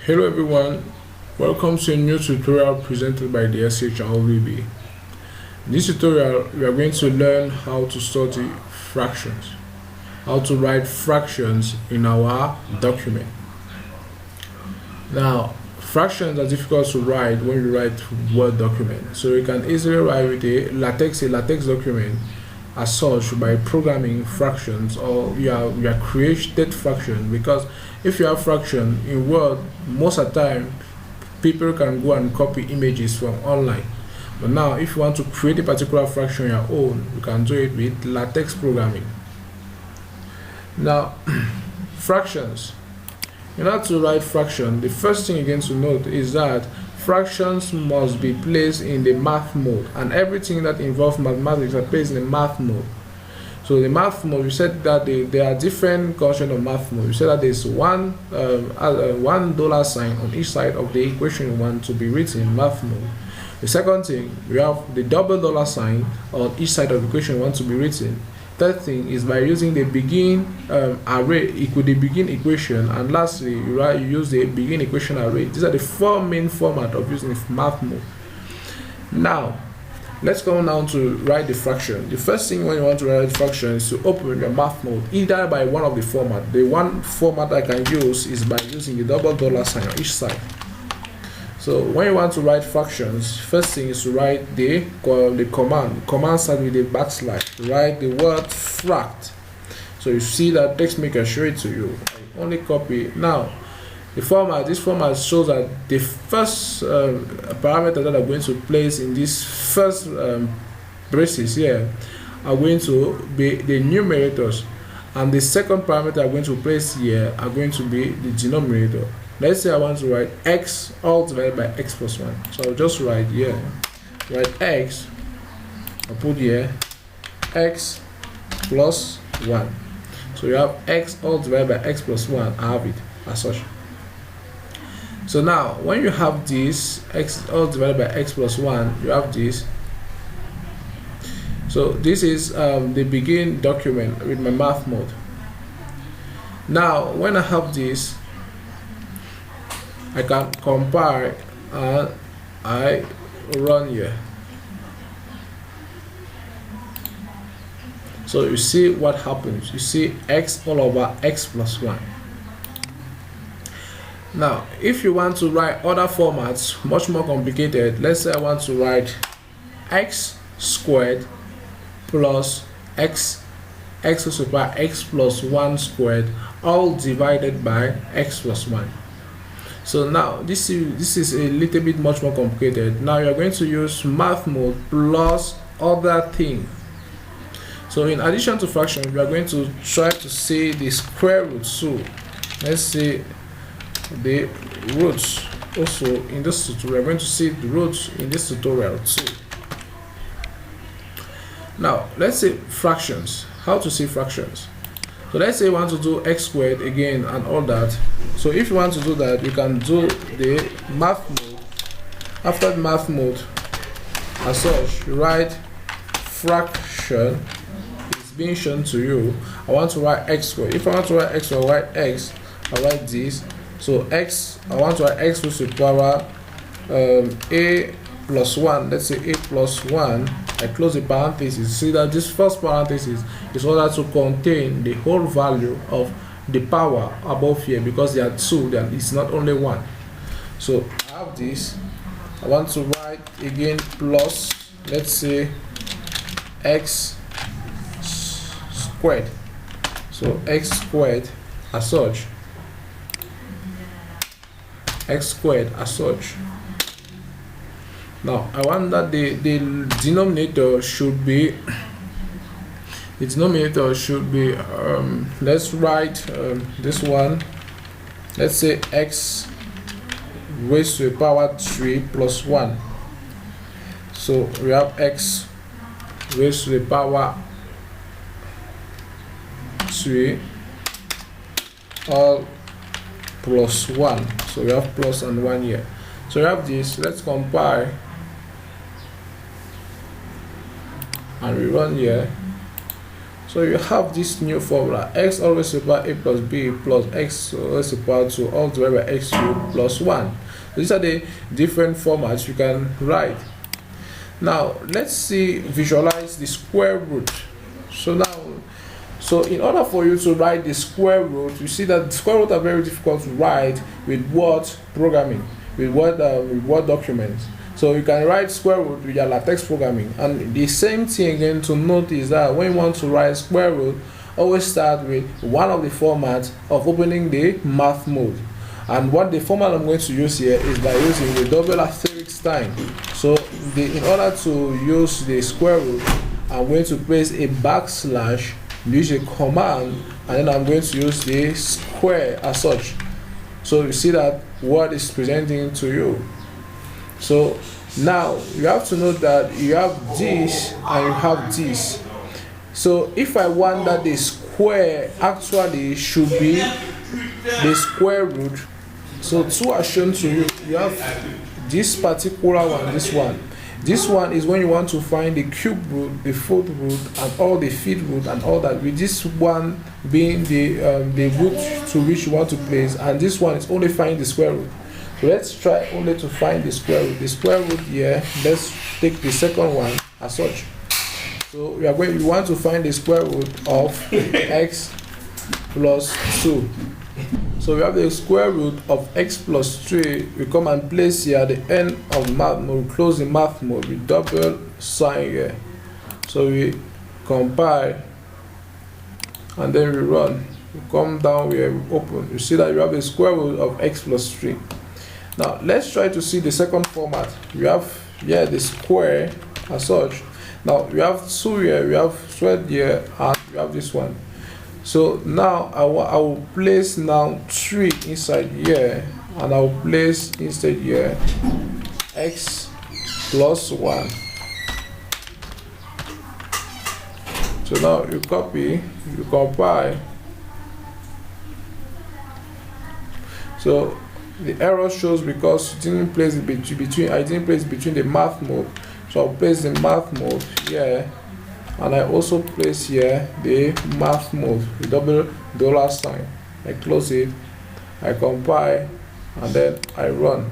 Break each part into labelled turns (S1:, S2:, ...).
S1: Hello everyone, welcome to a new tutorial presented by the SHRVB. In this tutorial, we are going to learn how to study fractions, how to write fractions in our document. Now, fractions are difficult to write when you write Word document, so you can easily write with a LaTeX document as such by programming fractions, or you are created fraction, because if you have fraction in Word, most of the time people can go and copy images from online. But now if you want to create a particular fraction on your own, you can do it with LaTeX programming. Now fractions, in order to write fraction, the first thing you're going to note is that fractions must be placed in the math mode, and everything that involves mathematics are placed in the math mode. So the math mode, we said that there are different versions of math mode. We said that there's $1 sign on each side of the equation you want to be written in math mode. The second thing, we have the double dollar sign on each side of the equation you want to be written. Third thing is by using the begin array equal the begin equation, and lastly you use the begin equation array. These are the four main format of using math mode. Now let's go down to write the fraction. The first thing when you want to write the fraction is to open your math mode, either by one of the format. The one format I can use is by using the double dollar sign on each side. So when you want to write fractions, first thing is to write the command. Command starts with a backslash. Write the word fract. So you see that text maker show it to you. Only copy. Now the format, this format shows that the first parameter that I'm going to place in this first braces here are going to be the numerators, and the second parameter I'm going to place here are going to be the denominator. Let's say I want to write x all divided by x plus 1. So I'll just write here, write x, I'll put here x plus 1. So you have x all divided by x plus 1, I have it as such. So now when you have this x all divided by x plus 1, you have this. So this is the begin document with my math mode. Now when I have this, I can compare and I run here. So you see what happens. You see x all over x plus 1. Now if you want to write other formats, much more complicated, let's say I want to write x squared plus x to the power x plus 1 squared all divided by x plus 1. So now this is a little bit much more complicated. Now you're going to use math mode plus other thing. So in addition to fractions, we are going to try to see the square root. So let's see the roots also in this tutorial. We are going to see the roots in this tutorial too. Now let's say fractions. How to see fractions? So let's say you want to do x squared again and all that. So if you want to do that, you can do the math mode. After the math mode, as such, you write fraction. It's being shown to you. I want to write x squared. If I want to write x squared, I write x. I write this. So x, I want to write x to the power a plus 1. Let's say a plus 1. I close the parenthesis. See that this first parenthesis is ordered to contain the whole value of the power above here, because there are two, then it's not only one. So I have this. I want to write again plus, let's say x squared. So x squared as such. X squared as such. Now I want that the denominator should be let's write this one. Let's say x raised to the power 3 plus 1. So we have x raised to the power 3 all plus 1. So we have plus and 1 here. So we have this. Let's compare and we run here. So So you have this new formula: x always equal a plus b plus x always equal to all divided by x cubed plus 1. So these are the different formats you can write. Now let's see, visualize the square root. So in order for you to write the square root, you see that the square root are very difficult to write with Word programming, with Word documents. So you can write square root with your LaTeX programming. And the same thing again to note is that when you want to write square root, always start with one of the formats of opening the math mode. And what the format I'm going to use here is by using the double asterisk sign. So in order to use the square root, I'm going to place a backslash, use a command, and then I'm going to use the square as such. So you see that what is presenting to you. So now you have to note that you have this and you have this. So if I want that the square actually should be the square root, so two are shown to you. You have this particular one, this one. This one is when you want to find the cube root, the fourth root, and all the fifth root and all that, with this one being the root to which you want to place, and this one is only finding the square root. So let's try only to find the square root. The square root here, let's take the second one as such. So we want to find the square root of x plus 2. So we have the square root of x plus 3. We come and place here at the end of math mode. We close the math mode with double sign here. So we compile and then we run. We come down here, we open. You see that you have the square root of x plus 3. Now let's try to see the second format. We have here the square as such. Now we have 2 here, we have 12 here, and we have this one. So now I will place now 3 inside here, and I will place instead here x plus 1. So now you copy, you compile. So the error shows because you didn't place it between. I didn't place it between the math mode. So I'll place the math mode here, and I also place here the math mode, the double dollar sign. I close it, I compile, and then I run.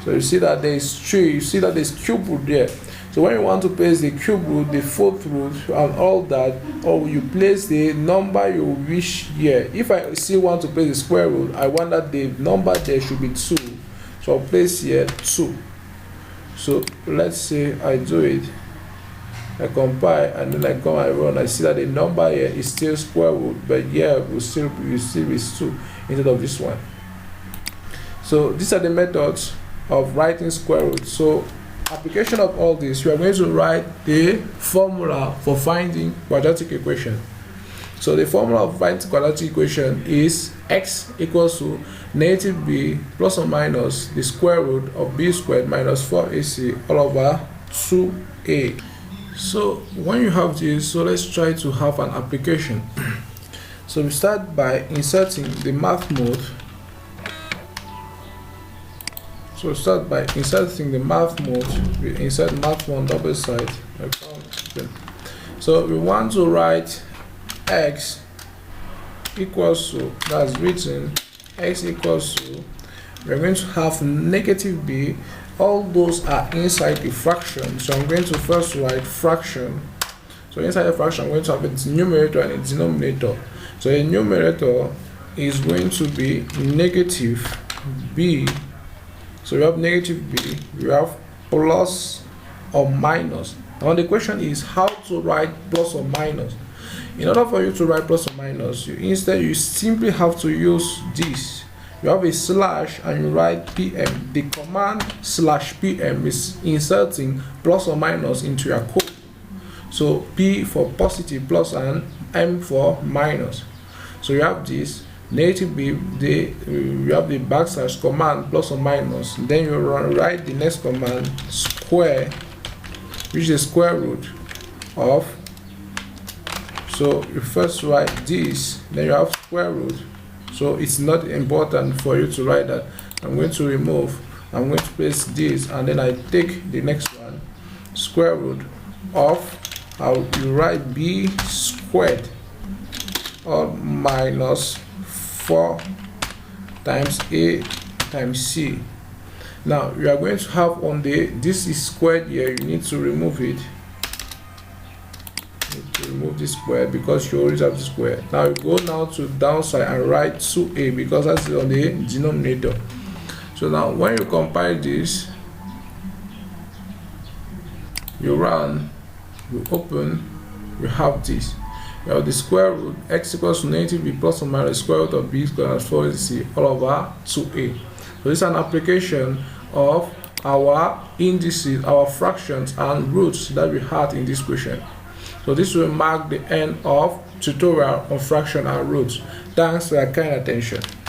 S1: So you see that there is 3. You see that there is cube root there. So when you want to place the cube root, the fourth root, and all that, or you place the number you wish here. If I still want to place the square root, I want that the number there should be 2. So I'll place here 2. So let's say I do it. I compile and then I come and run. I see that the number here is still square root, but here will still be 2 instead of this one. So these are the methods of writing square root. So application of all this, you are going to write the formula for finding quadratic equation. So the formula of finding quadratic equation is x equals to negative b plus or minus the square root of b squared minus 4ac all over 2a. So when you have this, so let's try to have an application. So we start by inserting the math mode. So start by inserting the math mode. We insert math mode double side. So we want to write x equals to, that's written, x equals to, we're going to have negative b. All those are inside the fraction. So I'm going to first write fraction. So inside the fraction, I'm going to have its numerator and its denominator. So the numerator is going to be negative b. So we have negative b, we have plus or minus. Now the question is how to write plus or minus. In order for you to write plus or minus, you simply have to use this. You have a slash and you write pm. The command /pm is inserting plus or minus into your code. So p for positive plus and m for minus. So you have this negative b, you have the backslash command plus or minus. Then you write the next command square, which is square root of. So you first write this, then you have square root. So it's not important for you to write that. I'm going to remove, I'm going to place this, and then I take the next one, square root of you write b squared or minus 4 times a times c. Now you are going to have on this is squared here, you need to remove it. Remove this square because you always have the square. Now you go now to downside and write 2a because that's on the denominator. So now when you compile this, you run, you open, you have this. You have the square root x equals to negative b plus or minus square root of b squared minus 4ac all over 2a. So this is an application of our indices, our fractions and roots that we had in this question. So this will mark the end of tutorial on fraction and roots. Thanks for your kind attention.